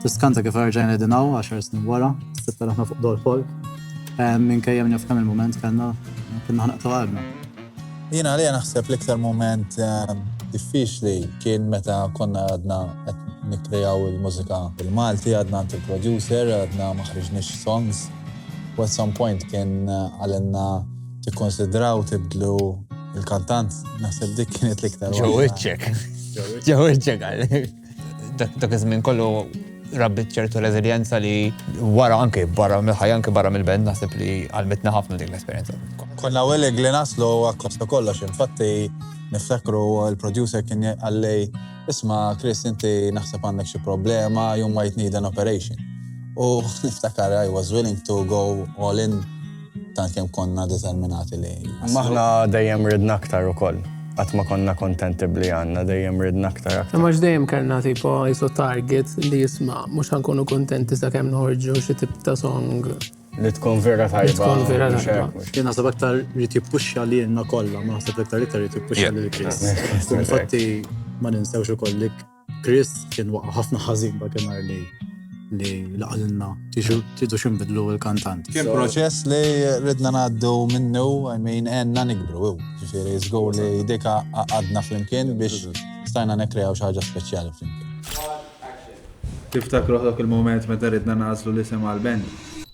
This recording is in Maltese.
Riskanta kif rġajna dinaw 10 snin wara, s-sitta raħna fuq dol folk. Minkejja minn jafkam il-moment kanna ħanaqtu għalna. Jina għalija naħseb l-iktar moment diffiċli kien meta konna għadna qed nikkrejaw il-mużika bil-Malti, għadna għand il-producer, għadna maħriġniex songs. U at some point kien għalenna tikkonsidraw tibdlu il-kantant. Naħseb dik kienet l-iktar. Ġewwiċċek għal. Dak iż-żmien kollu rabbit ċertu reżiljenza li wara anke barra mill-ħajja anke barra mill-band naħseb li għalmetna ħafna dik l-esperjenza. Konna willing li naslu għakkosta kollox, infatti niftakru il-producer kien għallej isma' Chris, inti naħseb għandek xi problema, you might need an operation. U niftakar I was willing to go all in tant kemm konna determinati li. Maħna dejjem ridna aktar ukoll. Qatt ma konna kontenti bli għandna dejjem ridna aktar. Ma dejjem kellna tipo jisu target li jisma' mhux ħankunu kontenti sakemm noħorġu xi tip ta' song. Li tkun vera tajba. Tkun vera tajba. Jien naħseb aktar rrid jippuxxa lilna kollha, ma naħseb aktar rrid jippuxxa lil Chris. Infatti ma ninsewx ukoll li Chris kien waqa' ħafna ħażin dakinhar li laqalilna tidu xinbidlu il-kantant. Kien proċess li ridna ngħaddu minnu, I mean, għenna nikbru. Ġifieri żgur li dik għadna flimkien biex stajna nekkrejaw xi ħaġa speċjali flimkien. Tiftakru dak il-moment meta ridna nażlu l-isem għall-band?